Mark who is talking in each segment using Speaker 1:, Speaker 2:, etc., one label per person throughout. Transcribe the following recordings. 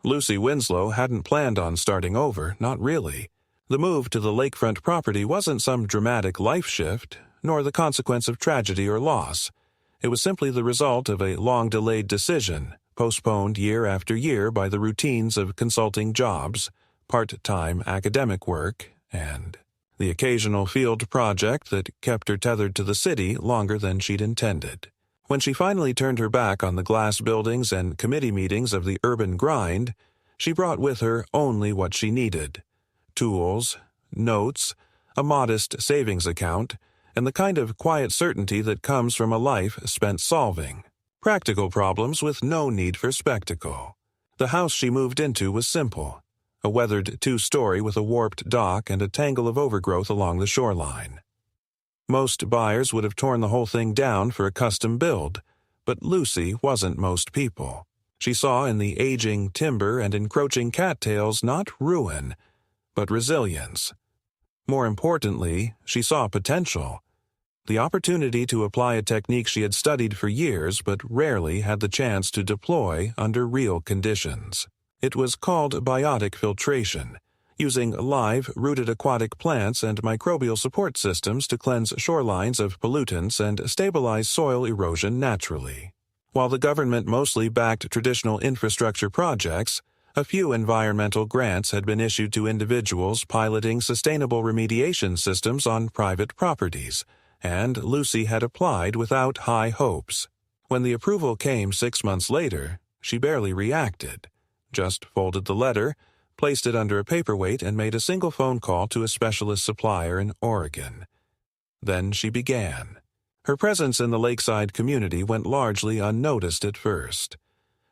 Speaker 1: Lucy Winslow hadn't planned on starting over, not really. The move to the lakefront property wasn't some dramatic life shift, nor the consequence of tragedy or loss. It was simply the result of a long-delayed decision, postponed year after year by the routines of consulting jobs, part-time academic work, and the occasional field project that kept her tethered to the city longer than she'd intended. When she finally turned her back on the glass buildings and committee meetings of the urban grind, she brought with her only what she needed: tools, notes, a modest savings account, and the kind of quiet certainty that comes from a life spent solving practical problems with no need for spectacle. The house she moved into was simple, a weathered two-story with a warped dock and a tangle of overgrowth along the shoreline. Most buyers would have torn the whole thing down for a custom build, but Lucy wasn't most people. She saw in the aging timber and encroaching cattails not ruin, but resilience. More importantly, she saw potential. The opportunity to apply a technique she had studied for years but rarely had the chance to deploy under real conditions. It was called biotic filtration, using live, rooted aquatic plants and microbial support systems to cleanse shorelines of pollutants and stabilize soil erosion naturally. While the government mostly backed traditional infrastructure projects, a few environmental grants had been issued to individuals piloting sustainable remediation systems on private properties, and Lucy had applied without high hopes. When the approval came 6 months later, she barely reacted, just folded the letter, placed it under a paperweight, and made a single phone call to a specialist supplier in Oregon. Then she began. Her presence in the lakeside community went largely unnoticed at first.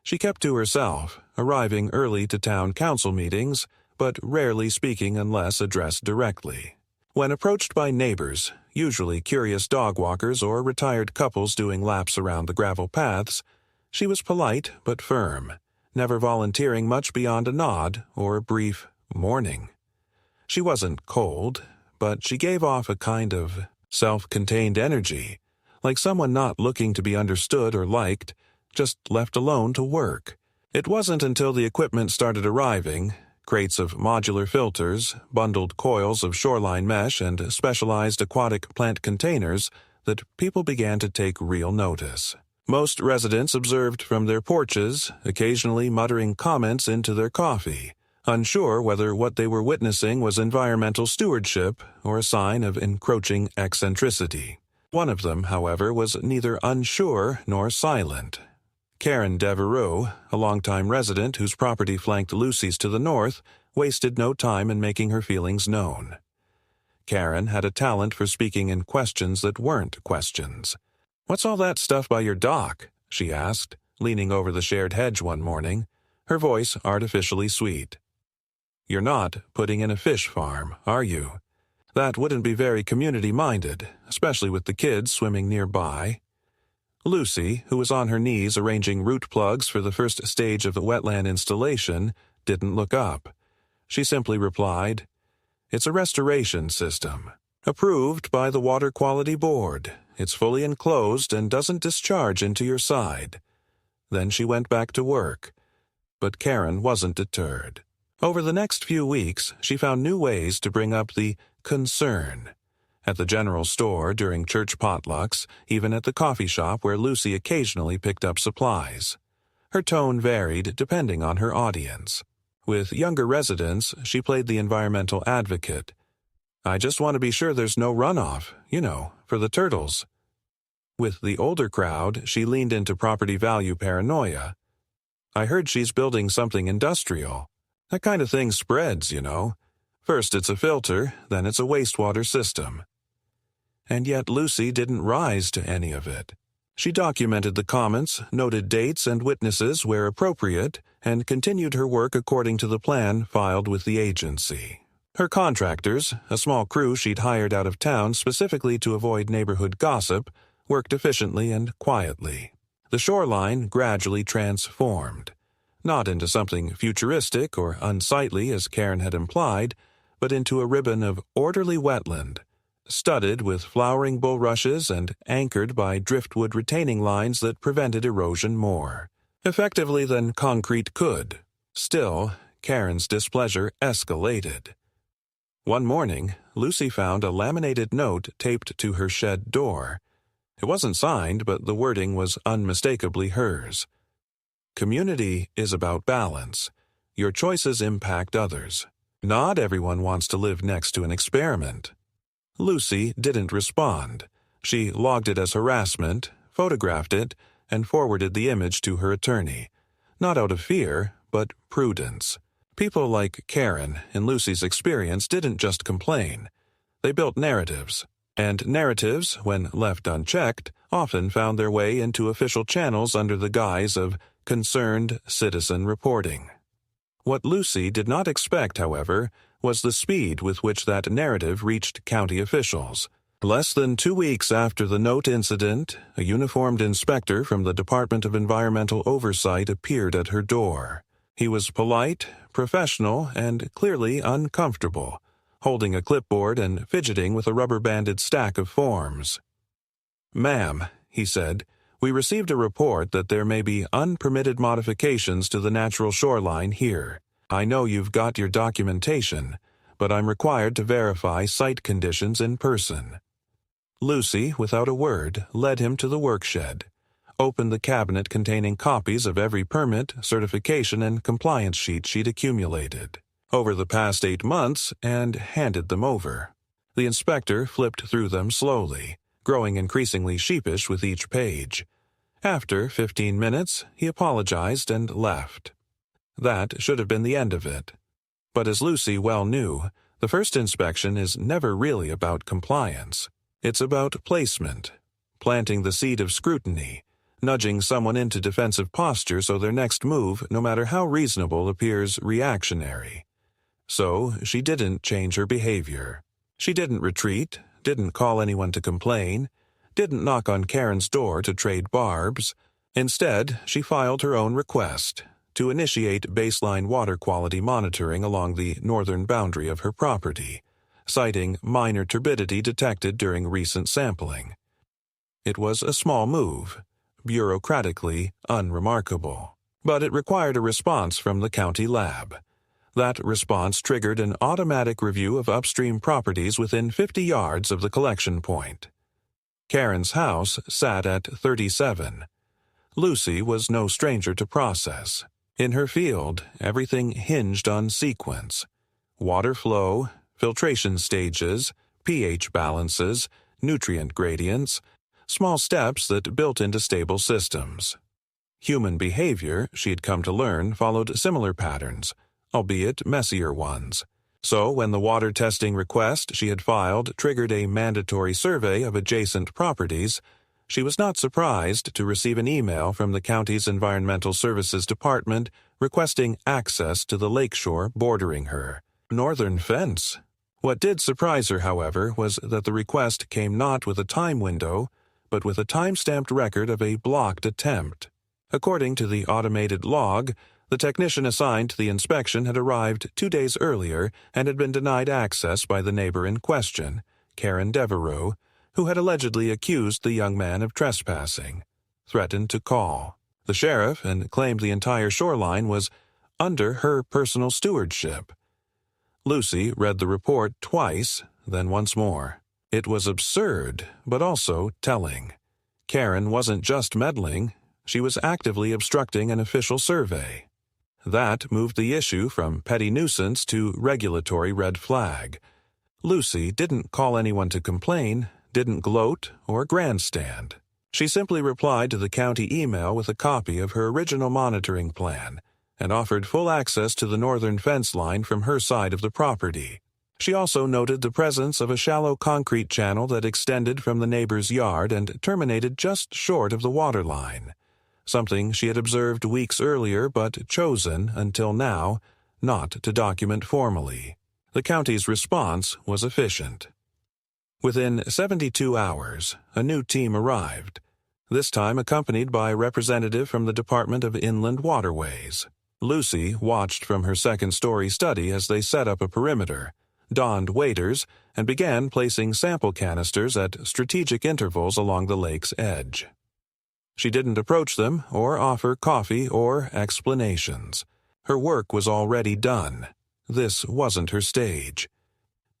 Speaker 1: She kept to herself, arriving early to town council meetings, but rarely speaking unless addressed directly. When approached by neighbors, usually curious dog walkers or retired couples doing laps around the gravel paths, she was polite but firm, never volunteering much beyond a nod or a brief morning. She wasn't cold, but she gave off a kind of self-contained energy, like someone not looking to be understood or liked, just left alone to work. It wasn't until the equipment started arriving, crates of modular filters, bundled coils of shoreline mesh, and specialized aquatic plant containers, that people began to take real notice. Most residents observed from their porches, occasionally muttering comments into their coffee, unsure whether what they were witnessing was environmental stewardship or a sign of encroaching eccentricity. One of them, however, was neither unsure nor silent. Karen Devereaux, a longtime resident whose property flanked Lucy's to the north, wasted no time in making her feelings known. Karen had a talent for speaking in questions that weren't questions. "What's all that stuff by your dock?" she asked, leaning over the shared hedge one morning, her voice artificially sweet. "You're not putting in a fish farm, are you? That wouldn't be very community-minded, especially with the kids swimming nearby." Lucy, who was on her knees arranging root plugs for the first stage of the wetland installation, didn't look up. She simply replied, "It's a restoration system. Approved by the Water Quality Board. It's fully enclosed and doesn't discharge into your side." Then she went back to work. But Karen wasn't deterred. Over the next few weeks, she found new ways to bring up the concern. At the general store, during church potlucks, even at the coffee shop where Lucy occasionally picked up supplies. Her tone varied depending on her audience. With younger residents, she played the environmental advocate. "I just want to be sure there's no runoff, for the turtles." With the older crowd, she leaned into property value paranoia. "I heard she's building something industrial. That kind of thing spreads, First it's a filter, then it's a wastewater system." And yet Lucy didn't rise to any of it. She documented the comments, noted dates and witnesses where appropriate, and continued her work according to the plan filed with the agency. Her contractors, a small crew she'd hired out of town specifically to avoid neighborhood gossip, worked efficiently and quietly. The shoreline gradually transformed, not into something futuristic or unsightly as Karen had implied, but into a ribbon of orderly wetland, studded with flowering bulrushes and anchored by driftwood retaining lines that prevented erosion more effectively than concrete could. Still, Karen's displeasure escalated. One morning, Lucy found a laminated note taped to her shed door. It wasn't signed, but the wording was unmistakably hers. Community is about balance. Your choices impact others. Not everyone wants to live next to an experiment. Lucy didn't respond. She logged it as harassment, photographed it, and forwarded the image to her attorney. Not out of fear, but prudence. People like Karen, in Lucy's experience, didn't just complain. They built narratives. And narratives, when left unchecked, often found their way into official channels under the guise of concerned citizen reporting. What Lucy did not expect, however, was the speed with which that narrative reached county officials. Less than 2 weeks after the note incident, a uniformed inspector from the Department of Environmental Oversight appeared at her door. He was polite, professional, and clearly uncomfortable, holding a clipboard and fidgeting with a rubber-banded stack of forms. "Ma'am," he said, "we received a report that there may be unpermitted modifications to the natural shoreline here. I know you've got your documentation, but I'm required to verify site conditions in person." Lucy, without a word, led him to the workshed, opened the cabinet containing copies of every permit, certification, and compliance sheet she'd accumulated over the past 8 months, and handed them over. The inspector flipped through them slowly, growing increasingly sheepish with each page. After 15 minutes, he apologized and left. That should have been the end of it. But as Lucy well knew, the first inspection is never really about compliance. It's about placement, planting the seed of scrutiny, nudging someone into defensive posture so their next move, no matter how reasonable, appears reactionary. So she didn't change her behavior. She didn't retreat, didn't call anyone to complain, didn't knock on Karen's door to trade barbs. Instead, she filed her own request to initiate baseline water quality monitoring along the northern boundary of her property, citing minor turbidity detected during recent sampling. It was a small move, bureaucratically unremarkable, but it required a response from the county lab. That response triggered an automatic review of upstream properties within 50 yards of the collection point. Karen's house sat at 37. Lucy was no stranger to process. In her field, everything hinged on sequence. Water flow, filtration stages, pH balances, nutrient gradients, small steps that built into stable systems. Human behavior, she had come to learn, followed similar patterns, albeit messier ones. So when the water testing request she had filed triggered a mandatory survey of adjacent properties, she was not surprised to receive an email from the county's Environmental Services Department requesting access to the lakeshore bordering her. Northern fence. What did surprise her, however, was that the request came not with a time window, but with a time-stamped record of a blocked attempt. According to the automated log, the technician assigned to the inspection had arrived 2 days earlier and had been denied access by the neighbor in question, Karen Devereaux, who had allegedly accused the young man of trespassing, threatened to call the sheriff, and claimed the entire shoreline was under her personal stewardship. Lucy read the report twice, then once more. It was absurd, but also telling. Karen wasn't just meddling, she was actively obstructing an official survey. That moved the issue from petty nuisance to regulatory red flag. Lucy didn't call anyone to complain, didn't gloat or grandstand. She simply replied to the county email with a copy of her original monitoring plan and offered full access to the northern fence line from her side of the property. She also noted the presence of a shallow concrete channel that extended from the neighbor's yard and terminated just short of the water line, something she had observed weeks earlier but chosen, until now, not to document formally. The county's response was efficient. Within 72 hours, a new team arrived, this time accompanied by a representative from the Department of Inland Waterways. Lucy watched from her second-story study as they set up a perimeter, donned waders, and began placing sample canisters at strategic intervals along the lake's edge. She didn't approach them or offer coffee or explanations. Her work was already done. This wasn't her stage.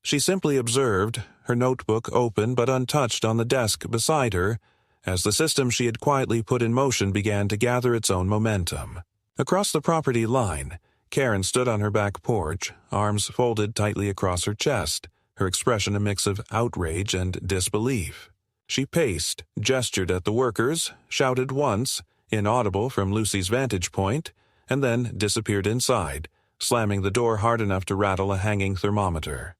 Speaker 1: She simply observed, her notebook open but untouched on the desk beside her, as the system she had quietly put in motion began to gather its own momentum. Across the property line, Karen stood on her back porch, arms folded tightly across her chest, her expression a mix of outrage and disbelief. She paced, gestured at the workers, shouted once, inaudible from Lucy's vantage point, and then disappeared inside, slamming the door hard enough to rattle a hanging thermometer.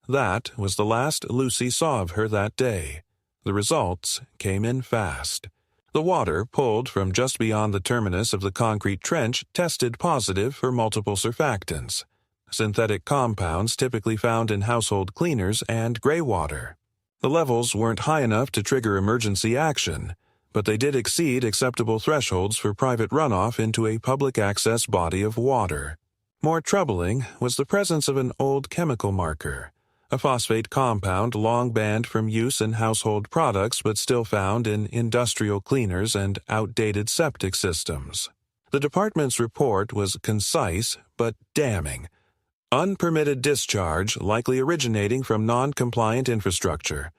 Speaker 1: That was the last Lucy saw of her that day. The results came in fast. The water pulled from just beyond the terminus of the concrete trench tested positive for multiple surfactants, synthetic compounds typically found in household cleaners and gray water. The levels weren't high enough to trigger emergency action, but they did exceed acceptable thresholds for private runoff into a public access body of water. More troubling was the presence of an old chemical marker, a phosphate compound long banned from use in household products but still found in industrial cleaners and outdated septic systems. The department's report was concise but damning. Unpermitted discharge likely originating from non-compliant infrastructure.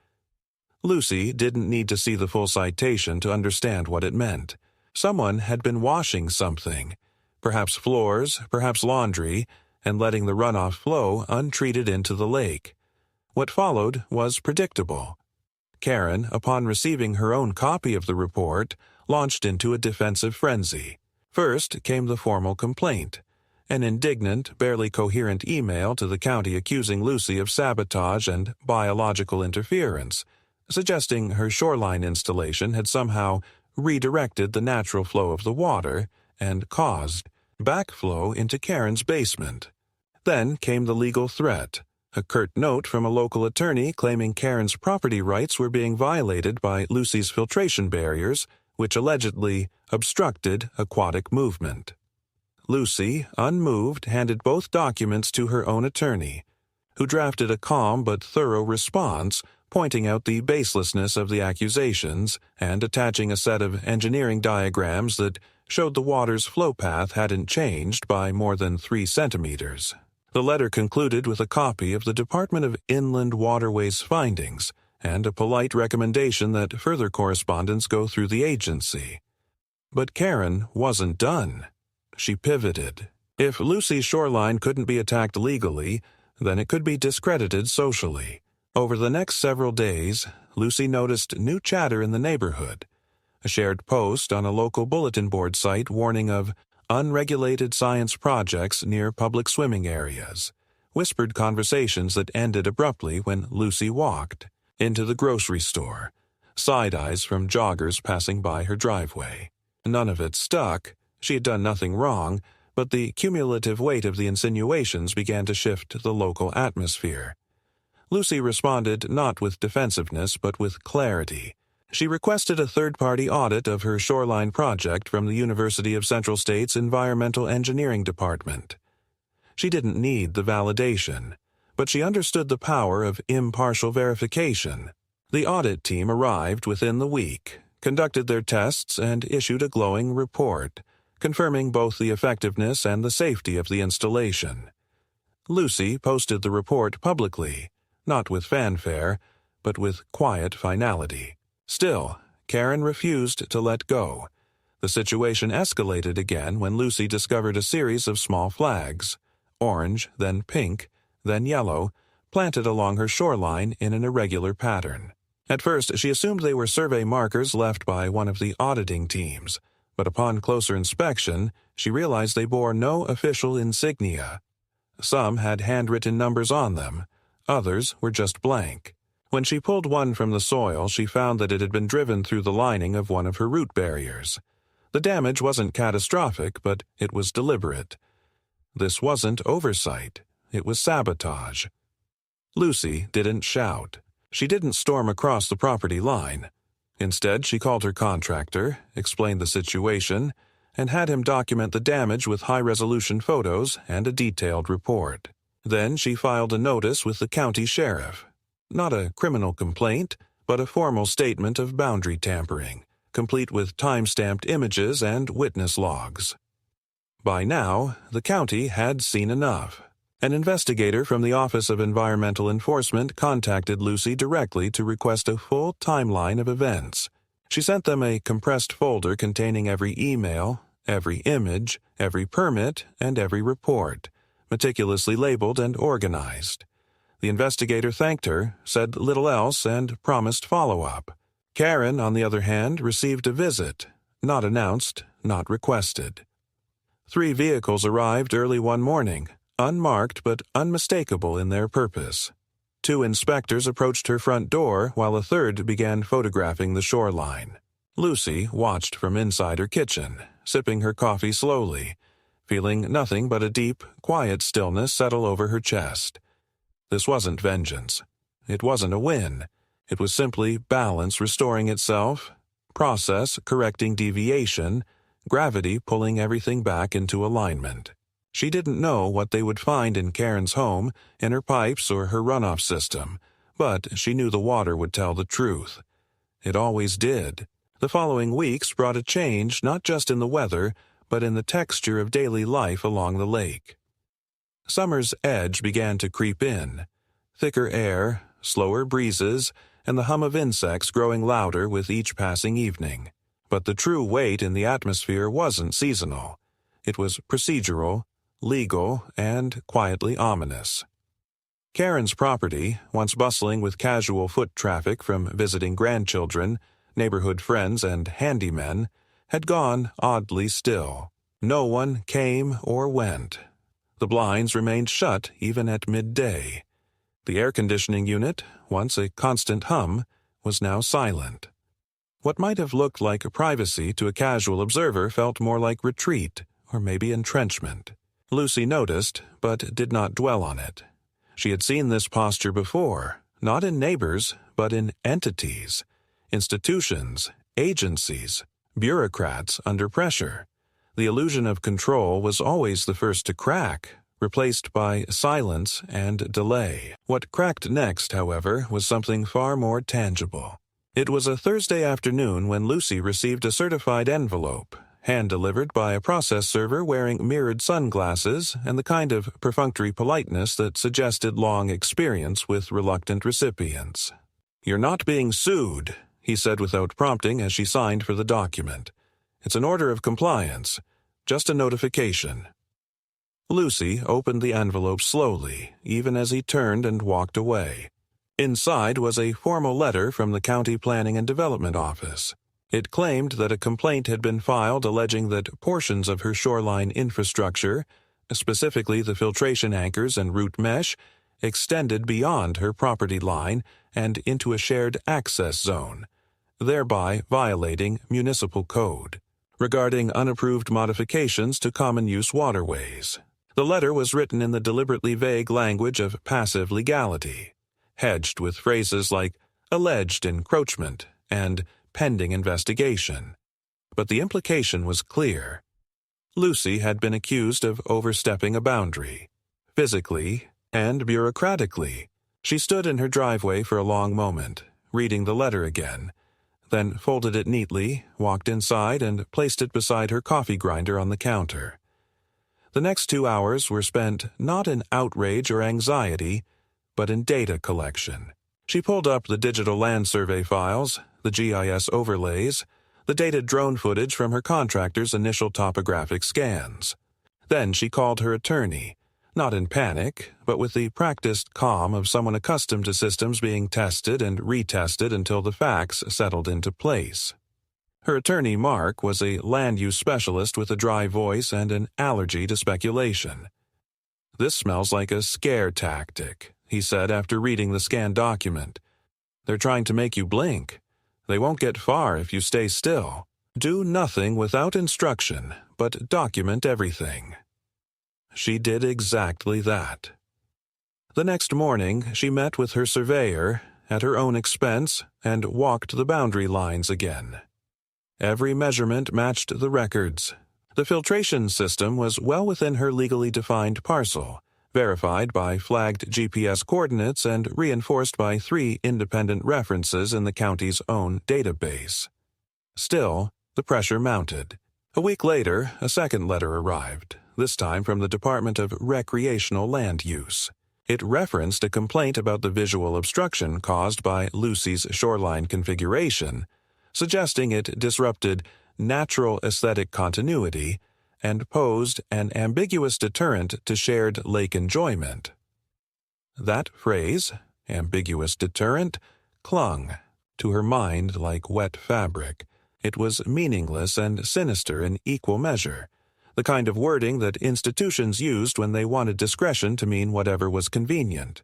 Speaker 1: Lucy didn't need to see the full citation to understand what it meant. Someone had been washing something, perhaps floors, perhaps laundry, and letting the runoff flow untreated into the lake. What followed was predictable. Karen, upon receiving her own copy of the report, launched into a defensive frenzy. First came the formal complaint, an indignant, barely coherent email to the county accusing Lucy of sabotage and biological interference, suggesting her shoreline installation had somehow redirected the natural flow of the water and caused backflow into Karen's basement. Then came the legal threat, a curt note from a local attorney claiming Karen's property rights were being violated by Lucy's filtration barriers, which allegedly obstructed aquatic movement. Lucy, unmoved, handed both documents to her own attorney, who drafted a calm but thorough response, pointing out the baselessness of the accusations and attaching a set of engineering diagrams that showed the water's flow path hadn't changed by more than 3 centimeters. The letter concluded with a copy of the Department of Inland Waterways findings and a polite recommendation that further correspondence go through the agency. But Karen wasn't done. She pivoted. If Lucy's shoreline couldn't be attacked legally, then it could be discredited socially. Over the next several days, Lucy noticed new chatter in the neighborhood. A shared post on a local bulletin board site warning of unregulated science projects near public swimming areas, whispered conversations that ended abruptly when Lucy walked into the grocery store, side eyes from joggers passing by her driveway. None of it stuck. She had done nothing wrong, but the cumulative weight of the insinuations began to shift the local atmosphere. Lucy responded not with defensiveness but with clarity. She requested a third-party audit of her shoreline project from the University of Central State's Environmental Engineering Department. She didn't need the validation, but she understood the power of impartial verification. The audit team arrived within the week, conducted their tests, and issued a glowing report, confirming both the effectiveness and the safety of the installation. Lucy posted the report publicly, not with fanfare, but with quiet finality. Still, Karen refused to let go. The situation escalated again when Lucy discovered a series of small flags, orange, then pink, then yellow, planted along her shoreline in an irregular pattern. At first, she assumed they were survey markers left by one of the auditing teams, but upon closer inspection, she realized they bore no official insignia. Some had handwritten numbers on them, others were just blank. When she pulled one from the soil, she found that it had been driven through the lining of one of her root barriers. The damage wasn't catastrophic, but it was deliberate. This wasn't oversight. It was sabotage. Lucy didn't shout. She didn't storm across the property line. Instead, she called her contractor, explained the situation, and had him document the damage with high-resolution photos and a detailed report. Then she filed a notice with the county sheriff. Not a criminal complaint, but a formal statement of boundary tampering, complete with time-stamped images and witness logs. By now, the county had seen enough. An investigator from the Office of Environmental Enforcement contacted Lucy directly to request a full timeline of events. She sent them a compressed folder containing every email, every image, every permit, and every report, meticulously labeled and organized. The investigator thanked her, said little else, and promised follow-up. Karen, on the other hand, received a visit, not announced, not requested. 3 vehicles arrived early one morning, unmarked but unmistakable in their purpose. 2 inspectors approached her front door while a third began photographing the shoreline. Lucy watched from inside her kitchen, sipping her coffee slowly, feeling nothing but a deep, quiet stillness settle over her chest. This wasn't vengeance. It wasn't a win. It was simply balance restoring itself, process correcting deviation, gravity pulling everything back into alignment. She didn't know what they would find in Karen's home, in her pipes or her runoff system, but she knew the water would tell the truth. It always did. The following weeks brought a change not just in the weather, but in the texture of daily life along the lake. Summer's edge began to creep in. Thicker air, slower breezes, and the hum of insects growing louder with each passing evening. But the true weight in the atmosphere wasn't seasonal. It was procedural, legal, and quietly ominous. Karen's property, once bustling with casual foot traffic from visiting grandchildren, neighborhood friends, and handymen, had gone oddly still. No one came or went. The blinds remained shut even at midday. The air conditioning unit, once a constant hum, was now silent. What might have looked like privacy to a casual observer felt more like retreat, or maybe entrenchment. Lucy noticed, but did not dwell on it. She had seen this posture before, not in neighbors, but in entities, institutions, agencies, bureaucrats under pressure. The illusion of control was always the first to crack, replaced by silence and delay. What cracked next, however, was something far more tangible. It was a Thursday afternoon when Lucy received a certified envelope, hand-delivered by a process server wearing mirrored sunglasses and the kind of perfunctory politeness that suggested long experience with reluctant recipients. "You're not being sued," he said without prompting as she signed for the document. "It's an order of compliance, just a notification." Lucy opened the envelope slowly, even as he turned and walked away. Inside was a formal letter from the County Planning and Development Office. It claimed that a complaint had been filed alleging that portions of her shoreline infrastructure, specifically the filtration anchors and root mesh, extended beyond her property line and into a shared access zone, thereby violating municipal code. Regarding unapproved modifications to common-use waterways. The letter was written in the deliberately vague language of passive legality, hedged with phrases like alleged encroachment and pending investigation. But the implication was clear. Lucy had been accused of overstepping a boundary, physically and bureaucratically. She stood in her driveway for a long moment, reading the letter again, then folded it neatly, walked inside, and placed it beside her coffee grinder on the counter. The next 2 hours were spent not in outrage or anxiety, but in data collection. She pulled up the digital land survey files, the GIS overlays, the dated drone footage from her contractor's initial topographic scans. Then she called her attorney, not in panic, but with the practiced calm of someone accustomed to systems being tested and retested until the facts settled into place. Her attorney, Mark, was a land use specialist with a dry voice and an allergy to speculation. "This smells like a scare tactic," he said after reading the scanned document. "They're trying to make you blink. They won't get far if you stay still. Do nothing without instruction, but document everything." She did exactly that. The next morning, she met with her surveyor, at her own expense, and walked the boundary lines again. Every measurement matched the records. The filtration system was well within her legally defined parcel, verified by flagged GPS coordinates and reinforced by 3 independent references in the county's own database. Still, the pressure mounted. A week later, a second letter arrived, this time from the Department of Recreational Land Use. It referenced a complaint about the visual obstruction caused by Lucy's shoreline configuration, suggesting it disrupted natural aesthetic continuity and posed an ambiguous deterrent to shared lake enjoyment. That phrase, ambiguous deterrent, clung to her mind like wet fabric. It was meaningless and sinister in equal measure, the kind of wording that institutions used when they wanted discretion to mean whatever was convenient.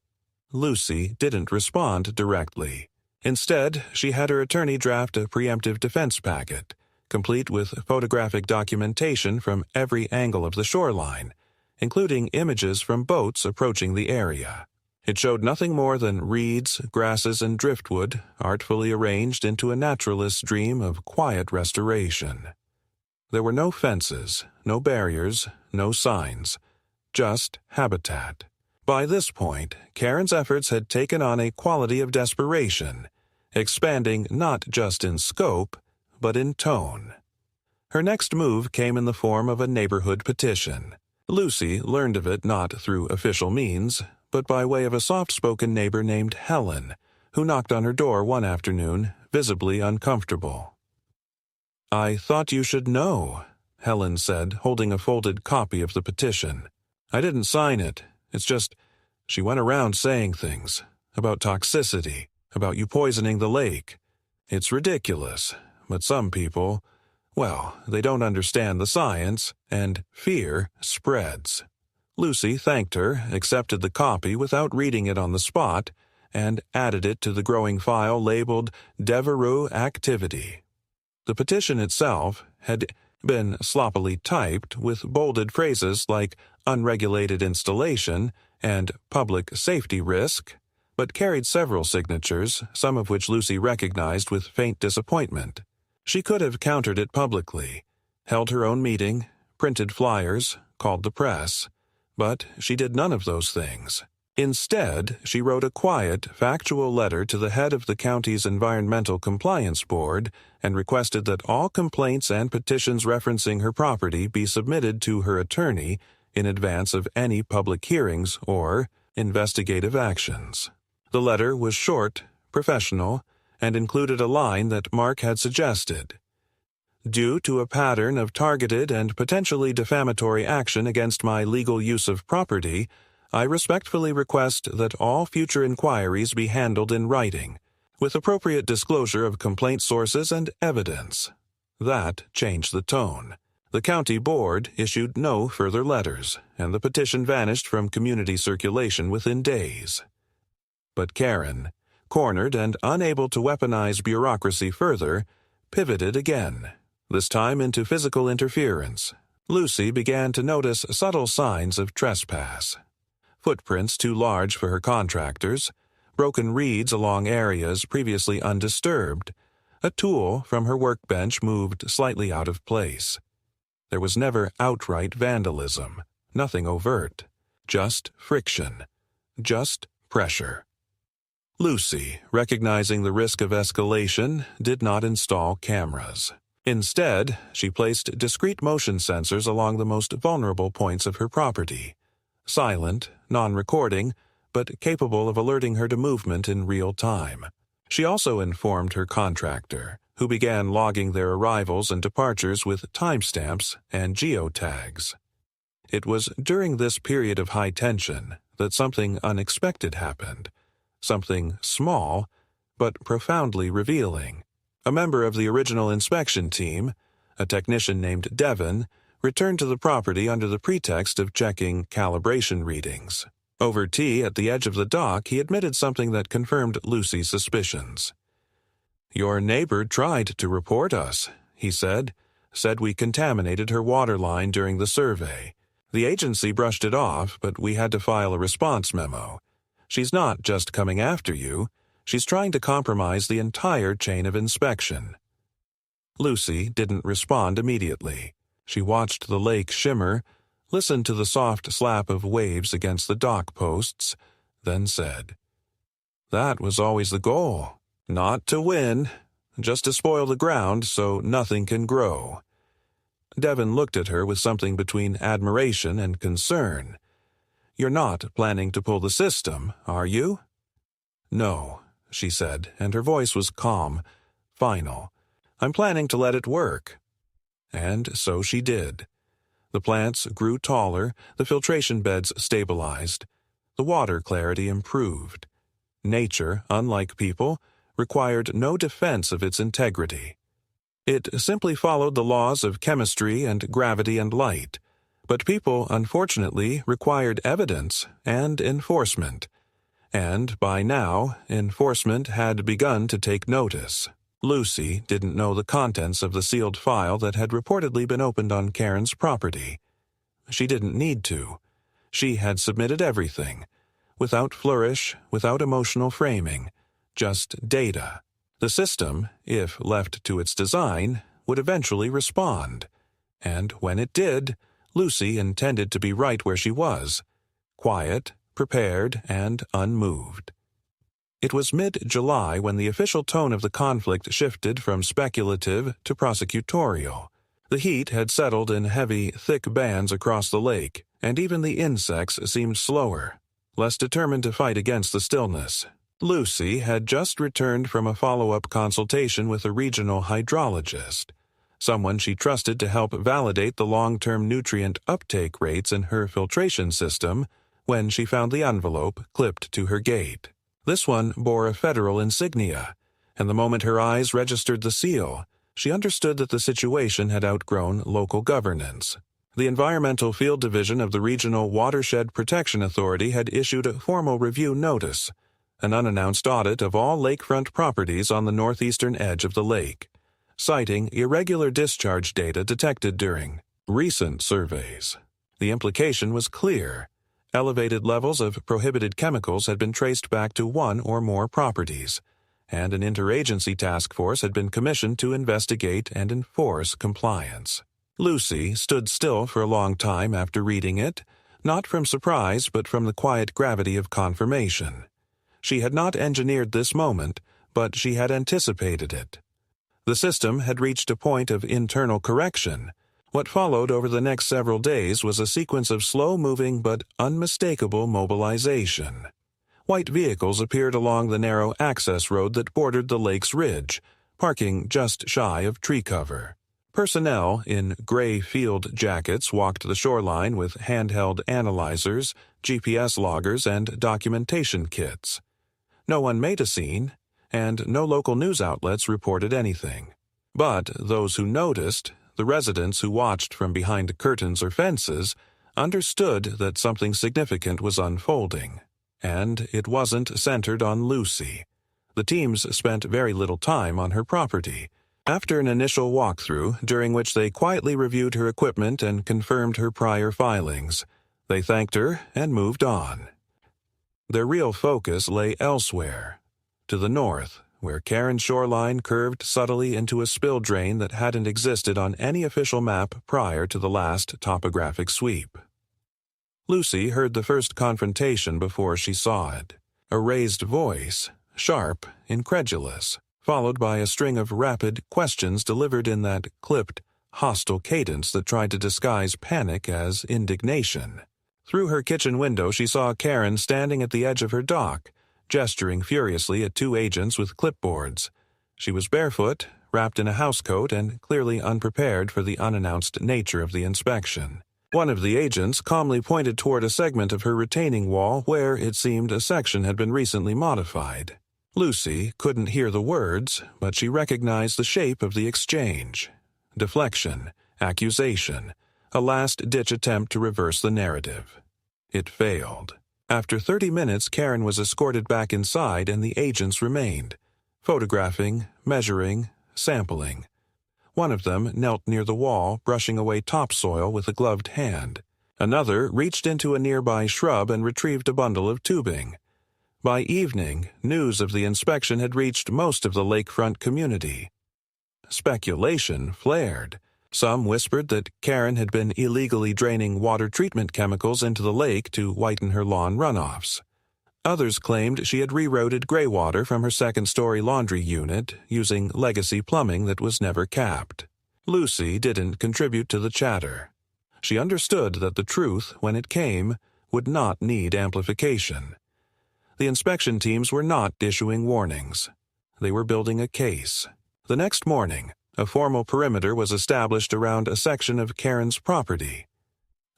Speaker 1: Lucy didn't respond directly. Instead, she had her attorney draft a preemptive defense packet, complete with photographic documentation from every angle of the shoreline, including images from boats approaching the area. It showed nothing more than reeds, grasses, and driftwood artfully arranged into a naturalist's dream of quiet restoration. There were no fences, no barriers, no signs, just habitat. By this point, Karen's efforts had taken on a quality of desperation, expanding not just in scope, but in tone. Her next move came in the form of a neighborhood petition. Lucy learned of it not through official means, but by way of a soft-spoken neighbor named Helen, who knocked on her door one afternoon, visibly uncomfortable. "I thought you should know," Helen said, holding a folded copy of the petition. "I didn't sign it. It's just, she went around saying things about toxicity, about you poisoning the lake. It's ridiculous, but some people, well, they don't understand the science, and fear spreads." Lucy thanked her, accepted the copy without reading it on the spot, and added it to the growing file labeled Devereux Activity. The petition itself had been sloppily typed with bolded phrases like unregulated installation and public safety risk, but carried several signatures, some of which Lucy recognized with faint disappointment. She could have countered it publicly, held her own meeting, printed flyers, called the press, but she did none of those things. Instead, she wrote a quiet, factual letter to the head of the county's Environmental Compliance Board and requested that all complaints and petitions referencing her property be submitted to her attorney in advance of any public hearings or investigative actions. The letter was short, professional, and included a line that Mark had suggested. "Due to a pattern of targeted and potentially defamatory action against my legal use of property, I respectfully request that all future inquiries be handled in writing, with appropriate disclosure of complaint sources and evidence." That changed the tone. The county board issued no further letters, and the petition vanished from community circulation within days. But Karen, cornered and unable to weaponize bureaucracy further, pivoted again, this time into physical interference. Lucy began to notice subtle signs of trespass. Footprints too large for her contractors, broken reeds along areas previously undisturbed, a tool from her workbench moved slightly out of place. There was never outright vandalism, nothing overt, just friction, just pressure. Lucy, recognizing the risk of escalation, did not install cameras. Instead, she placed discrete motion sensors along the most vulnerable points of her property, silent, non-recording, but capable of alerting her to movement in real time. She also informed her contractor, who began logging their arrivals and departures with timestamps and geotags. It was during this period of high tension that something unexpected happened, something small, but profoundly revealing. A member of the original inspection team, a technician named Devon, returned to the property under the pretext of checking calibration readings. Over tea at the edge of the dock, he admitted something that confirmed Lucy's suspicions. "Your neighbor tried to report us," he said we contaminated her water line during the survey. The agency brushed it off, but we had to file a response memo. She's not just coming after you, she's trying to compromise the entire chain of inspection. Lucy didn't respond immediately. She watched the lake shimmer, listened to the soft slap of waves against the dock posts, then said, "That was always the goal. Not to win, just to spoil the ground so nothing can grow. Devon looked at her with something between admiration and concern. "You're not planning to pull the system, are you?" "No," she said, and her voice was calm, final. "I'm planning to let it work." And so she did. The plants grew taller, the filtration beds stabilized, the water clarity improved. Nature, unlike people, required no defense of its integrity. It simply followed the laws of chemistry and gravity and light. But people, unfortunately, required evidence and enforcement. And by now, enforcement had begun to take notice. Lucy didn't know the contents of the sealed file that had reportedly been opened on Karen's property. She didn't need to. She had submitted everything, without flourish, without emotional framing, just data. The system, if left to its design, would eventually respond. And when it did, Lucy intended to be right where she was, quiet, prepared, and unmoved. It was mid-July when the official tone of the conflict shifted from speculative to prosecutorial. The heat had settled in heavy, thick bands across the lake, and even the insects seemed slower, less determined to fight against the stillness. Lucy had just returned from a follow-up consultation with a regional hydrologist, someone she trusted to help validate the long-term nutrient uptake rates in her filtration system, when she found the envelope clipped to her gate. This one bore a federal insignia, and the moment her eyes registered the seal, she understood that the situation had outgrown local governance. The Environmental Field Division of the Regional Watershed Protection Authority had issued a formal review notice, an unannounced audit of all lakefront properties on the northeastern edge of the lake, citing irregular discharge data detected during recent surveys. The implication was clear. Elevated levels of prohibited chemicals had been traced back to one or more properties, and an interagency task force had been commissioned to investigate and enforce compliance. Lucy stood still for a long time after reading it, not from surprise but from the quiet gravity of confirmation. She had not engineered this moment, but she had anticipated it. The system had reached a point of internal correction. What followed over the next several days was a sequence of slow-moving but unmistakable mobilization. White vehicles appeared along the narrow access road that bordered the lake's ridge, parking just shy of tree cover. Personnel in gray field jackets walked the shoreline with handheld analyzers, GPS loggers, and documentation kits. No one made a scene, and no local news outlets reported anything. But those who noticed, the residents who watched from behind curtains or fences, understood that something significant was unfolding. And it wasn't centered on Lucy. The teams spent very little time on her property. After an initial walkthrough, during which they quietly reviewed her equipment and confirmed her prior filings, they thanked her and moved on. Their real focus lay elsewhere, to the north, where Karen's shoreline curved subtly into a spill drain that hadn't existed on any official map prior to the last topographic sweep. Lucy heard the first confrontation before she saw it. A raised voice, sharp, incredulous, followed by a string of rapid questions delivered in that clipped, hostile cadence that tried to disguise panic as indignation. Through her kitchen window she saw Karen standing at the edge of her dock, gesturing furiously at two agents with clipboards. She was barefoot, wrapped in a housecoat, and clearly unprepared for the unannounced nature of the inspection. One of the agents calmly pointed toward a segment of her retaining wall where, it seemed, a section had been recently modified. Lucy couldn't hear the words, but she recognized the shape of the exchange. Deflection, accusation, a last-ditch attempt to reverse the narrative. It failed. After 30 minutes, Karen was escorted back inside and the agents remained, photographing, measuring, sampling. One of them knelt near the wall, brushing away topsoil with a gloved hand. Another reached into a nearby shrub and retrieved a bundle of tubing. By evening, news of the inspection had reached most of the lakefront community. Speculation flared. Some whispered that Karen had been illegally draining water treatment chemicals into the lake to whiten her lawn runoffs. Others claimed she had rerouted gray water from her second-story laundry unit using legacy plumbing that was never capped. Lucy didn't contribute to the chatter. She understood that the truth, when it came, would not need amplification. The inspection teams were not issuing warnings. They were building a case. The next morning, a formal perimeter was established around a section of Karen's property.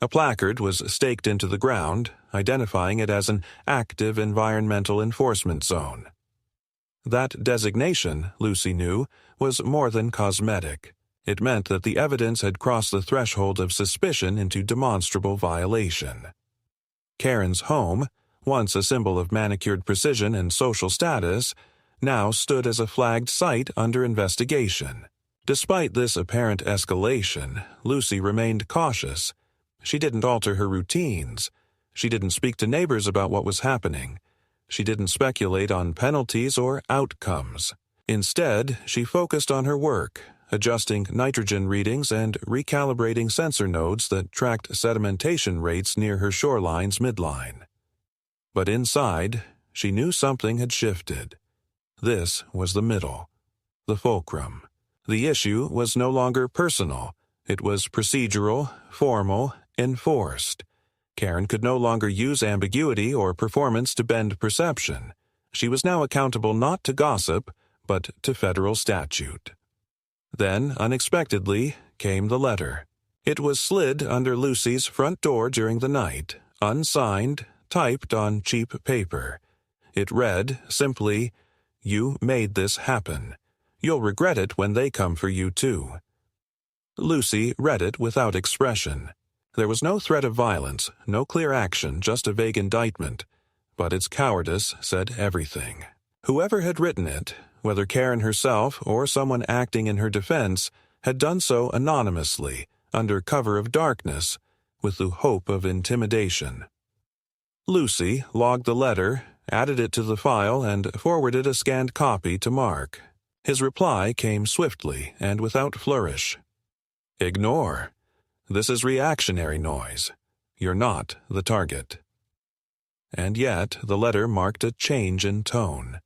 Speaker 1: A placard was staked into the ground, identifying it as an active environmental enforcement zone. That designation, Lucy knew, was more than cosmetic. It meant that the evidence had crossed the threshold of suspicion into demonstrable violation. Karen's home, once a symbol of manicured precision and social status, now stood as a flagged site under investigation. Despite this apparent escalation, Lucy remained cautious. She didn't alter her routines. She didn't speak to neighbors about what was happening. She didn't speculate on penalties or outcomes. Instead, she focused on her work, adjusting nitrogen readings and recalibrating sensor nodes that tracked sedimentation rates near her shoreline's midline. But inside, she knew something had shifted. This was the middle, the fulcrum. The issue was no longer personal. It was procedural, formal, enforced. Karen could no longer use ambiguity or performance to bend perception. She was now accountable not to gossip, but to federal statute. Then, unexpectedly, came the letter. It was slid under Lucy's front door during the night, unsigned, typed on cheap paper. It read, simply, "You made this happen. You'll regret it when they come for you, too." Lucy read it without expression. There was no threat of violence, no clear action, just a vague indictment. But its cowardice said everything. Whoever had written it, whether Karen herself or someone acting in her defense, had done so anonymously, under cover of darkness, with the hope of intimidation. Lucy logged the letter, added it to the file, and forwarded a scanned copy to Mark. His reply came swiftly and without flourish. "Ignore. This is reactionary noise. You're not the target." And yet, the letter marked a change in tone.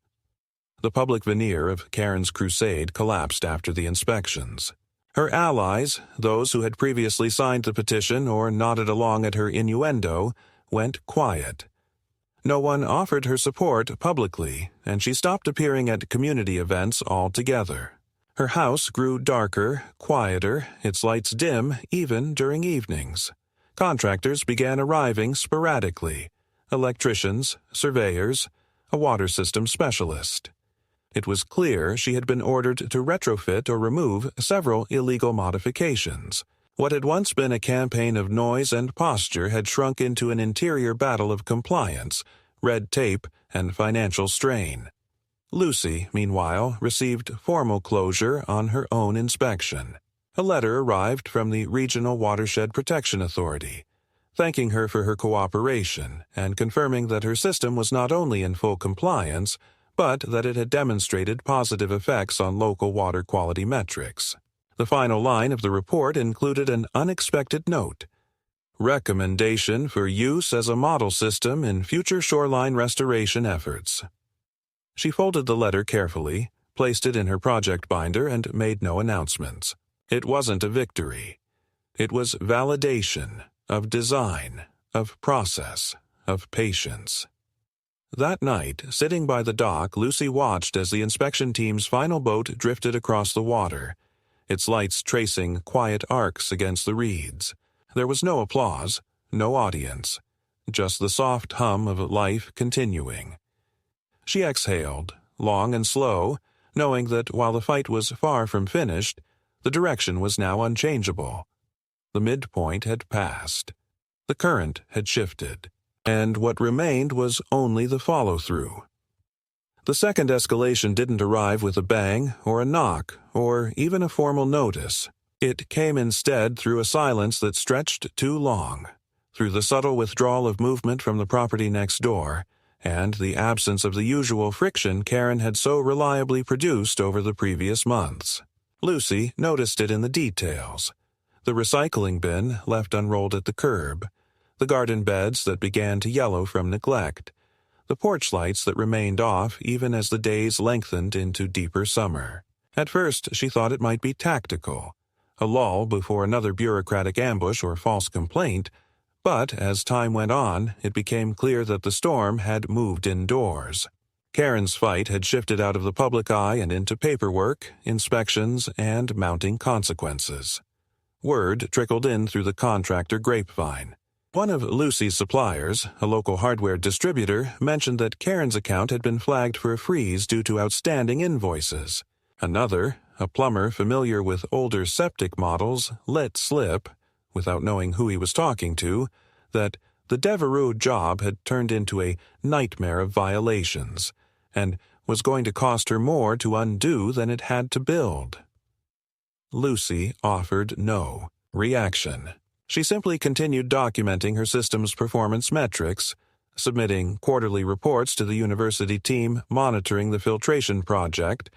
Speaker 1: The public veneer of Karen's crusade collapsed after the inspections. Her allies, those who had previously signed the petition or nodded along at her innuendo, went quiet. No one offered her support publicly, and she stopped appearing at community events altogether. Her house grew darker, quieter, its lights dim even during evenings. Contractors began arriving sporadically: electricians, surveyors, a water system specialist. It was clear she had been ordered to retrofit or remove several illegal modifications. What had once been a campaign of noise and posture had shrunk into an interior battle of compliance, red tape, and financial strain. Lucy, meanwhile, received formal closure on her own inspection. A letter arrived from the Regional Watershed Protection Authority, thanking her for her cooperation and confirming that her system was not only in full compliance, but that it had demonstrated positive effects on local water quality metrics. The final line of the report included an unexpected note: "Recommendation for use as a model system in future shoreline restoration efforts." She folded the letter carefully, placed it in her project binder, and made no announcements. It wasn't a victory. It was validation of design, of process, of patience. That night, sitting by the dock, Lucy watched as the inspection team's final boat drifted across the water, its lights tracing quiet arcs against the reeds. There was no applause, no audience, just the soft hum of life continuing. She exhaled, long and slow, knowing that while the fight was far from finished, the direction was now unchangeable. The midpoint had passed. The current had shifted, and what remained was only the follow-through. The second escalation didn't arrive with a bang or a knock or even a formal notice. It came instead through a silence that stretched too long, through the subtle withdrawal of movement from the property next door, and the absence of the usual friction Karen had so reliably produced over the previous months. Lucy noticed it in the details: the recycling bin left unrolled at the curb, the garden beds that began to yellow from neglect, the porch lights that remained off even as the days lengthened into deeper summer. At first she thought it might be tactical, a lull before another bureaucratic ambush or false complaint, but as time went on, it became clear that the storm had moved indoors. Karen's fight had shifted out of the public eye and into paperwork, inspections, and mounting consequences. Word trickled in through the contractor grapevine. One of Lucy's suppliers, a local hardware distributor, mentioned that Karen's account had been flagged for a freeze due to outstanding invoices. Another, a plumber familiar with older septic models, let slip, without knowing who he was talking to, that the Devereux job had turned into a nightmare of violations, and was going to cost her more to undo than it had to build. Lucy offered no reaction. She simply continued documenting her system's performance metrics, submitting quarterly reports to the university team monitoring the filtration project,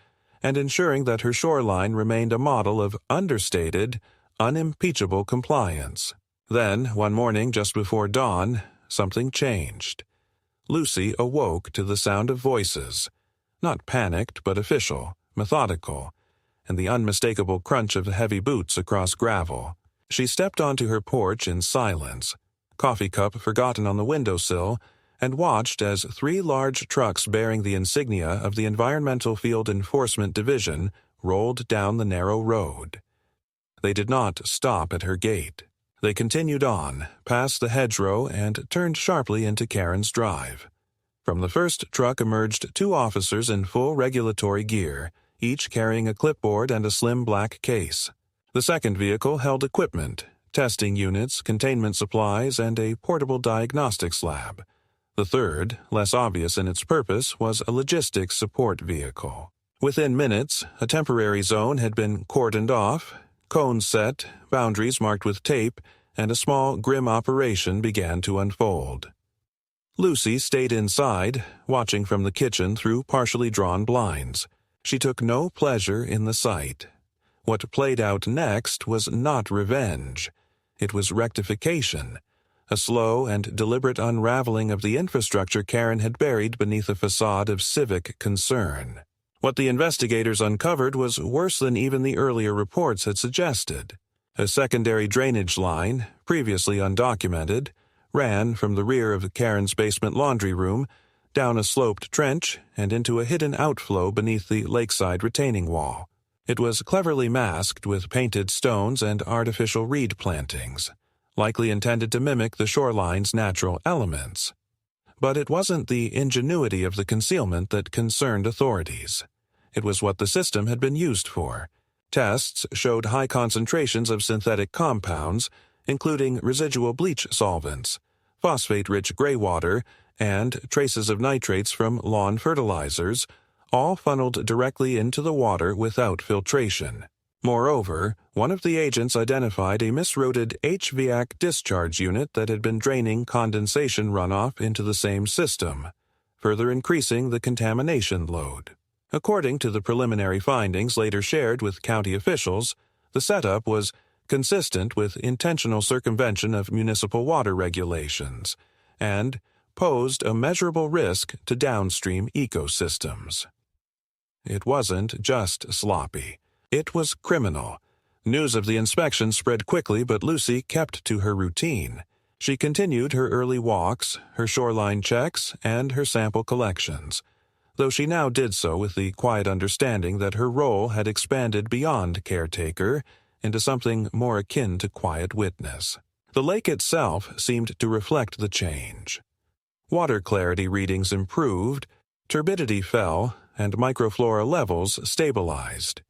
Speaker 1: and ensuring that her shoreline remained a model of understated, unimpeachable compliance. Then, one morning just before dawn, something changed. Lucy awoke to the sound of voices, not panicked but official, methodical, and the unmistakable crunch of heavy boots across gravel. She stepped onto her porch in silence, coffee cup forgotten on the windowsill, and watched as 3 large trucks bearing the insignia of the Environmental Field Enforcement Division rolled down the narrow road. They did not stop at her gate. They continued on, past the hedgerow, and turned sharply into Karen's drive. From the first truck emerged 2 officers in full regulatory gear, each carrying a clipboard and a slim black case. The second vehicle held equipment, testing units, containment supplies, and a portable diagnostics lab. The third, less obvious in its purpose, was a logistics support vehicle. Within minutes, a temporary zone had been cordoned off, cones set, boundaries marked with tape, and a small, grim operation began to unfold. Lucy stayed inside, watching from the kitchen through partially drawn blinds. She took no pleasure in the sight. What played out next was not revenge. It was rectification, a slow and deliberate unraveling of the infrastructure Karen had buried beneath a facade of civic concern. What the investigators uncovered was worse than even the earlier reports had suggested. A secondary drainage line, previously undocumented, ran from the rear of Karen's basement laundry room, down a sloped trench, and into a hidden outflow beneath the lakeside retaining wall. It was cleverly masked with painted stones and artificial reed plantings, likely intended to mimic the shoreline's natural elements. But it wasn't the ingenuity of the concealment that concerned authorities. It was what the system had been used for. Tests showed high concentrations of synthetic compounds, including residual bleach solvents, phosphate-rich gray water, and traces of nitrates from lawn fertilizers, all funneled directly into the water without filtration. Moreover, one of the agents identified a misrouted HVAC discharge unit that had been draining condensation runoff into the same system, further increasing the contamination load. According to the preliminary findings later shared with county officials, the setup was consistent with intentional circumvention of municipal water regulations and posed a measurable risk to downstream ecosystems. It wasn't just sloppy. It was criminal. News of the inspection spread quickly, but Lucy kept to her routine. She continued her early walks, her shoreline checks, and her sample collections, though she now did so with the quiet understanding that her role had expanded beyond caretaker into something more akin to quiet witness. The lake itself seemed to reflect the change. Water clarity readings improved, turbidity fell, and microflora levels stabilized.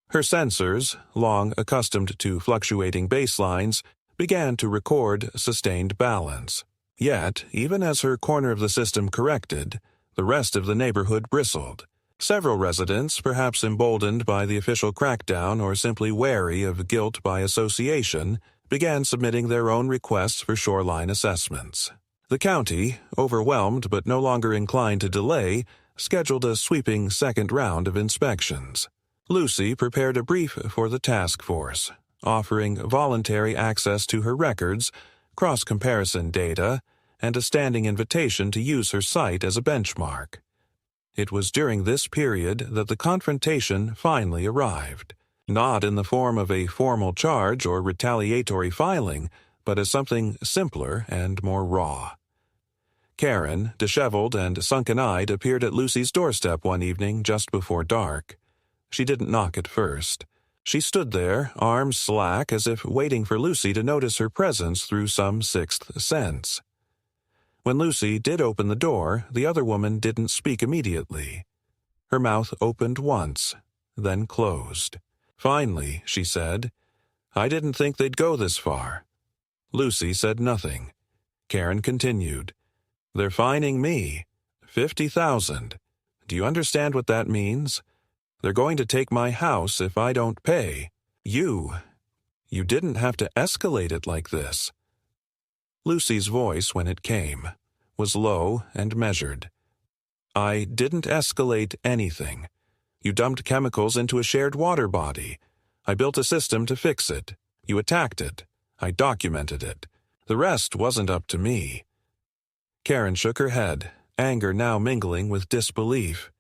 Speaker 1: Her sensors, long accustomed to fluctuating baselines, began to record sustained balance. Yet, even as her corner of the system corrected, the rest of the neighborhood bristled. Several residents, perhaps emboldened by the official crackdown or simply wary of guilt by association, began submitting their own requests for shoreline assessments. The county, overwhelmed but no longer inclined to delay, scheduled a sweeping second round of inspections. Lucy prepared a brief for the task force, offering voluntary access to her records, cross-comparison data, and a standing invitation to use her site as a benchmark. It was during this period that the confrontation finally arrived. Not in the form of a formal charge or retaliatory filing, but as something simpler and more raw. Karen, disheveled and sunken-eyed, appeared at Lucy's doorstep one evening just before dark. She didn't knock at first. She stood there, arms slack, as if waiting for Lucy to notice her presence through some sixth sense. When Lucy did open the door, the other woman didn't speak immediately. Her mouth opened once, then closed. Finally, she said, "I didn't think they'd go this far." Lucy said nothing. Karen continued, "They're fining me. 50,000. Do you understand what that means? They're going to take my house if I don't pay. You didn't have to escalate it like this." Lucy's voice, when it came, was low and measured. "I didn't escalate anything. You dumped chemicals into a shared water body. I built a system to fix it. You attacked it. I documented it. The rest wasn't up to me." Karen shook her head, anger now mingling with disbelief.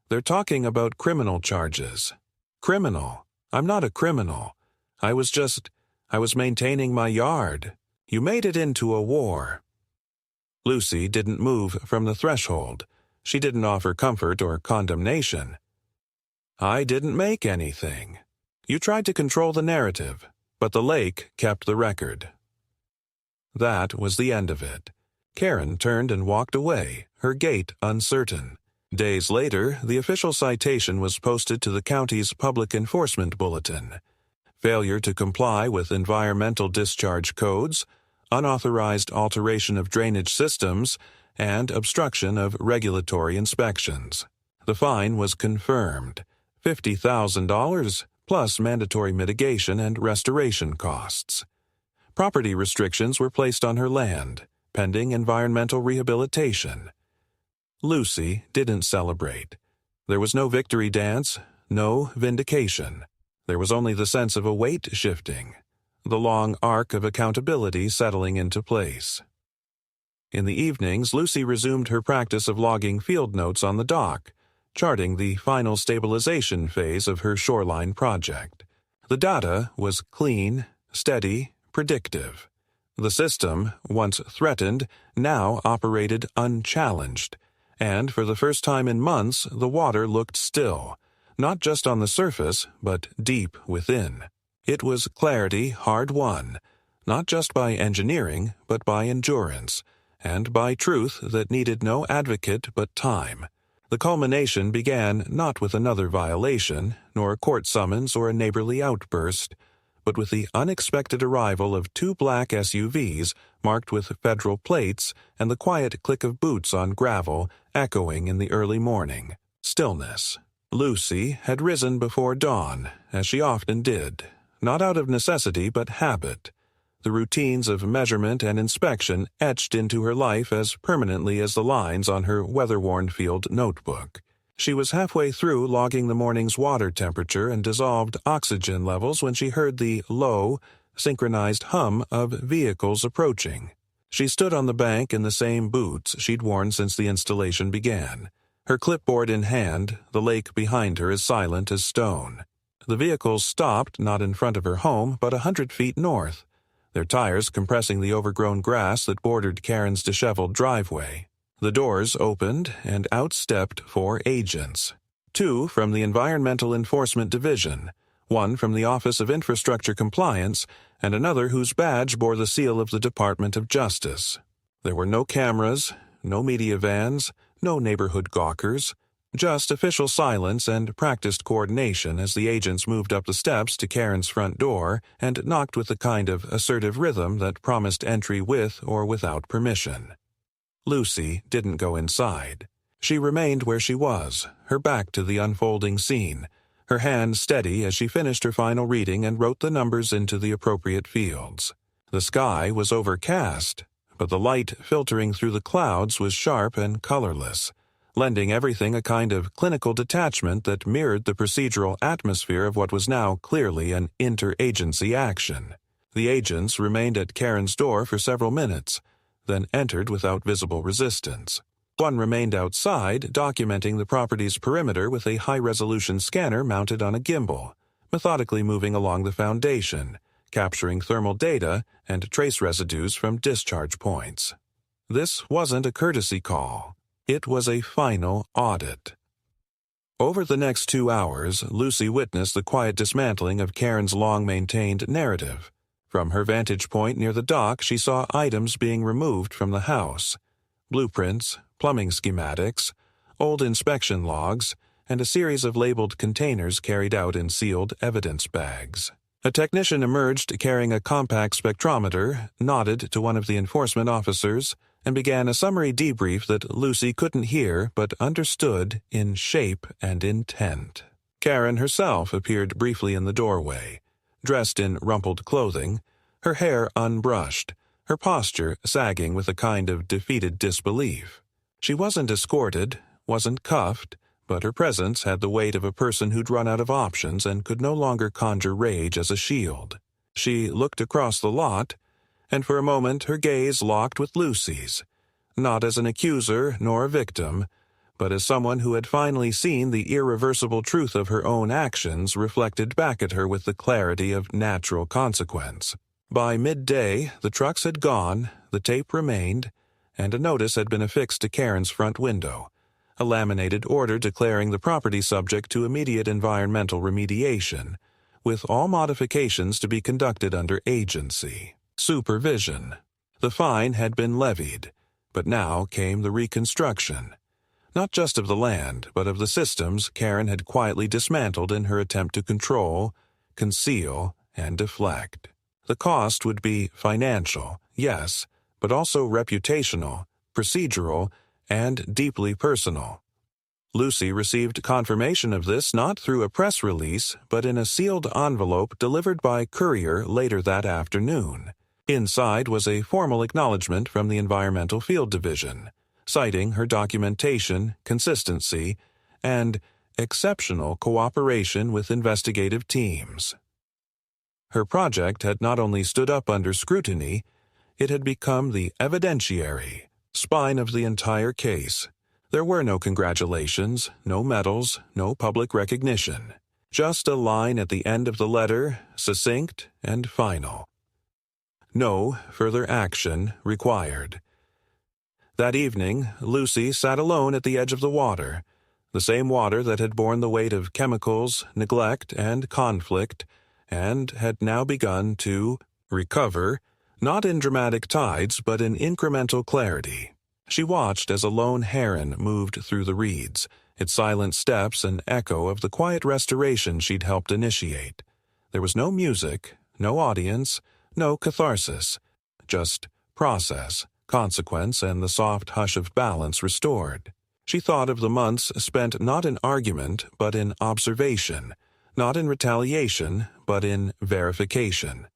Speaker 1: "They're talking about criminal charges." "Criminal? I'm not a criminal. I was maintaining my yard. You made it into a war." Lucy didn't move from the threshold. She didn't offer comfort or condemnation. "I didn't make anything. You tried to control the narrative, but the lake kept the record." That was the end of it. Karen turned and walked away, her gait uncertain. Days later, the official citation was posted to the county's public enforcement bulletin. Failure to comply with environmental discharge codes, unauthorized alteration of drainage systems, and obstruction of regulatory inspections. The fine was confirmed, $50,000 plus mandatory mitigation and restoration costs. Property restrictions were placed on her land, pending environmental rehabilitation. Lucy didn't celebrate. There was no victory dance, no vindication. There was only the sense of a weight shifting, the long arc of accountability settling into place. In the evenings, Lucy resumed her practice of logging field notes on the dock, charting the final stabilization phase of her shoreline project. The data was clean, steady, predictive. The system, once threatened, now operated unchallenged, and for the first time in months the water looked still, not just on the surface, but deep within. It was clarity hard-won, not just by engineering, but by endurance, and by truth that needed no advocate but time. The culmination began not with another violation, nor a court summons or a neighborly outburst, but with the unexpected arrival of 2 black SUVs marked with federal plates and the quiet click of boots on gravel echoing in the early morning. Stillness. Lucy had risen before dawn, as she often did, not out of necessity but habit. The routines of measurement and inspection etched into her life as permanently as the lines on her weather-worn field notebook. She was halfway through logging the morning's water temperature and dissolved oxygen levels when she heard the low, synchronized hum of vehicles approaching. She stood on the bank in the same boots she'd worn since the installation began. Her clipboard in hand, the lake behind her as silent as stone. The vehicles stopped not in front of her home, but 100 feet north, their tires compressing the overgrown grass that bordered Karen's disheveled driveway. The doors opened, and out stepped 4 agents. 2 from the Environmental Enforcement Division, 1 from the Office of Infrastructure Compliance, and another whose badge bore the seal of the Department of Justice. There were no cameras, no media vans, no neighborhood gawkers, just official silence and practiced coordination as the agents moved up the steps to Karen's front door and knocked with the kind of assertive rhythm that promised entry with or without permission. Lucy didn't go inside. She remained where she was, her back to the unfolding scene, her hand steady as she finished her final reading and wrote the numbers into the appropriate fields. The sky was overcast, but the light filtering through the clouds was sharp and colorless, lending everything a kind of clinical detachment that mirrored the procedural atmosphere of what was now clearly an interagency action. The agents remained at Karen's door for several minutes, then entered without visible resistance. 1 remained outside, documenting the property's perimeter with a high-resolution scanner mounted on a gimbal, methodically moving along the foundation, capturing thermal data and trace residues from discharge points. This wasn't a courtesy call. It was a final audit. Over the next 2 hours, Lucy witnessed the quiet dismantling of Karen's long-maintained narrative. From her vantage point near the dock, she saw items being removed from the house. Blueprints, plumbing schematics, old inspection logs, and a series of labeled containers carried out in sealed evidence bags. A technician emerged carrying a compact spectrometer, nodded to one of the enforcement officers, and began a summary debrief that Lucy couldn't hear but understood in shape and intent. Karen herself appeared briefly in the doorway, dressed in rumpled clothing, her hair unbrushed, her posture sagging with a kind of defeated disbelief. She wasn't escorted, wasn't cuffed, but her presence had the weight of a person who'd run out of options and could no longer conjure rage as a shield. She looked across the lot, and for a moment her gaze locked with Lucy's, not as an accuser nor a victim, but as someone who had finally seen the irreversible truth of her own actions reflected back at her with the clarity of natural consequence. By midday, the trucks had gone, the tape remained, and a notice had been affixed to Karen's front window, a laminated order declaring the property subject to immediate environmental remediation, with all modifications to be conducted under agency supervision. The fine had been levied, but now came the reconstruction, not just of the land, but of the systems Karen had quietly dismantled in her attempt to control, conceal, and deflect. The cost would be financial, yes, but also reputational, procedural, and deeply personal. Lucy received confirmation of this not through a press release, but in a sealed envelope delivered by courier later that afternoon. Inside was a formal acknowledgement from the Environmental Field Division, citing her documentation, consistency, and exceptional cooperation with investigative teams. Her project had not only stood up under scrutiny, it had become the evidentiary, spine of the entire case. There were no congratulations, no medals, no public recognition. Just a line at the end of the letter, succinct and final. No further action required. That evening, Lucy sat alone at the edge of the water, the same water that had borne the weight of chemicals, neglect, and conflict, and had now begun to recover, not in dramatic tides, but in incremental clarity. She watched as a lone heron moved through the reeds, its silent steps an echo of the quiet restoration she'd helped initiate. There was no music, no audience, no catharsis, just process, consequence, and the soft hush of balance restored. She thought of the months spent not in argument, but in observation, not in retaliation, but in verification.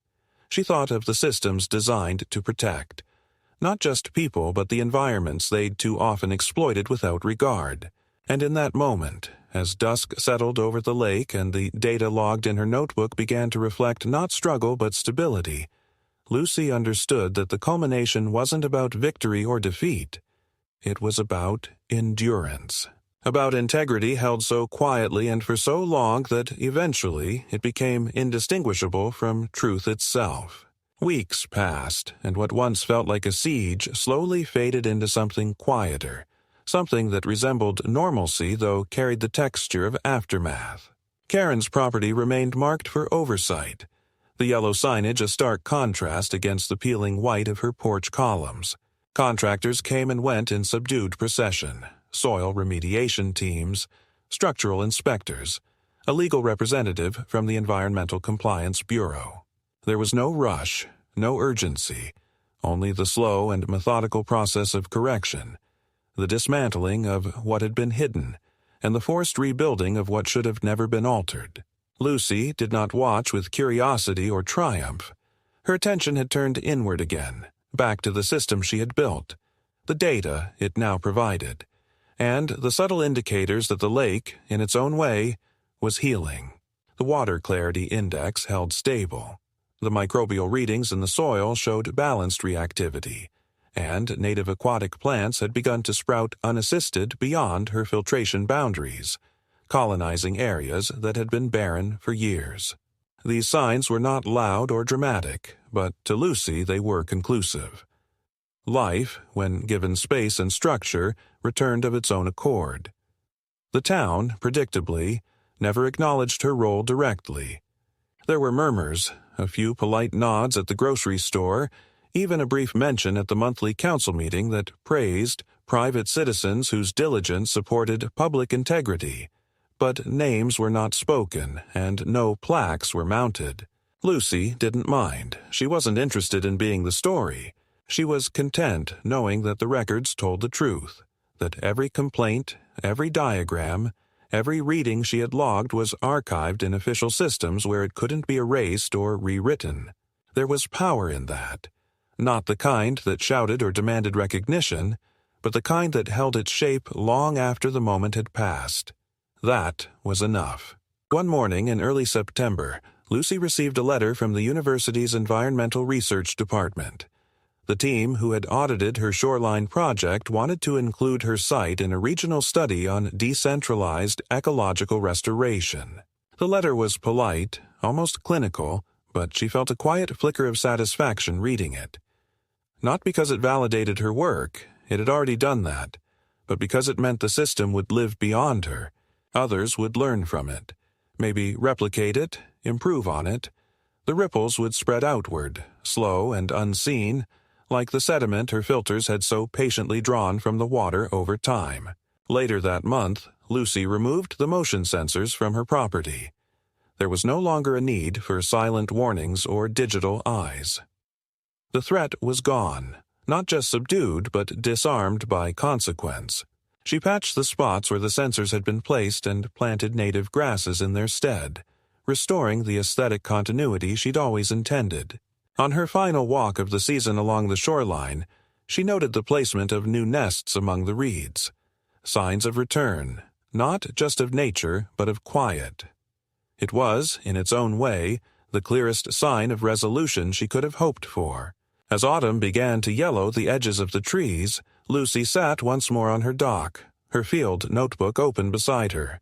Speaker 1: She thought of the systems designed to protect, not just people, but the environments they'd too often exploited without regard. And in that moment, as dusk settled over the lake and the data logged in her notebook began to reflect not struggle but stability, Lucy understood that the culmination wasn't about victory or defeat. It was about endurance. About integrity held so quietly and for so long that eventually it became indistinguishable from truth itself. Weeks passed, and what once felt like a siege slowly faded into something quieter, something that resembled normalcy though carried the texture of aftermath. Karen's property remained marked for oversight, the yellow signage a stark contrast against the peeling white of her porch columns. Contractors came and went in subdued procession, soil remediation teams, structural inspectors, a legal representative from the Environmental Compliance Bureau. There was no rush, no urgency, only the slow and methodical process of correction, the dismantling of what had been hidden, and the forced rebuilding of what should have never been altered. Lucy did not watch with curiosity or triumph. Her attention had turned inward again, back to the system she had built, the data it now provided, and the subtle indicators that the lake, in its own way, was healing. The water clarity index held stable. The microbial readings in the soil showed balanced reactivity, and native aquatic plants had begun to sprout unassisted beyond her filtration boundaries, colonizing areas that had been barren for years. These signs were not loud or dramatic, but to Lucy they were conclusive. Life, when given space and structure, returned of its own accord. The town, predictably, never acknowledged her role directly. There were murmurs, a few polite nods at the grocery store, even a brief mention at the monthly council meeting that praised private citizens whose diligence supported public integrity. But names were not spoken, and no plaques were mounted. Lucy didn't mind. She wasn't interested in being the story. She was content knowing that the records told the truth, that every complaint, every diagram, every reading she had logged was archived in official systems where it couldn't be erased or rewritten. There was power in that. Not the kind that shouted or demanded recognition, but the kind that held its shape long after the moment had passed. That was enough. One morning in early September, Lucy received a letter from the university's Environmental Research Department. The team who had audited her shoreline project wanted to include her site in a regional study on decentralized ecological restoration. The letter was polite, almost clinical, but she felt a quiet flicker of satisfaction reading it. Not because it validated her work, it had already done that, but because it meant the system would live beyond her. Others would learn from it, maybe replicate it, improve on it. The ripples would spread outward, slow and unseen, like the sediment her filters had so patiently drawn from the water over time. Later that month, Lucy removed the motion sensors from her property. There was no longer a need for silent warnings or digital eyes. The threat was gone, not just subdued but disarmed by consequence. She patched the spots where the sensors had been placed and planted native grasses in their stead, restoring the aesthetic continuity she'd always intended. On her final walk of the season along the shoreline, she noted the placement of new nests among the reeds. Signs of return, not just of nature, but of quiet. It was, in its own way, the clearest sign of resolution she could have hoped for. As autumn began to yellow the edges of the trees, Lucy sat once more on her dock, her field notebook open beside her.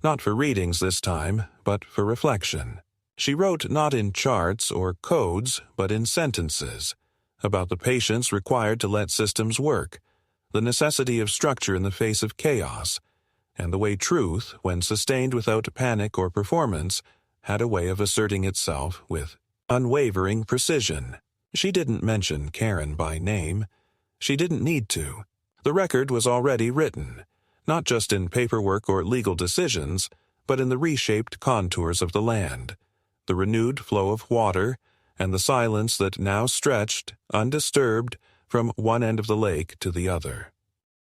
Speaker 1: Not for readings this time, but for reflection. She wrote not in charts or codes, but in sentences, about the patience required to let systems work, the necessity of structure in the face of chaos, and the way truth, when sustained without panic or performance, had a way of asserting itself with unwavering precision. She didn't mention Karen by name. She didn't need to. The record was already written, not just in paperwork or legal decisions, but in the reshaped contours of the land, the renewed flow of water, and the silence that now stretched, undisturbed, from one end of the lake to the other.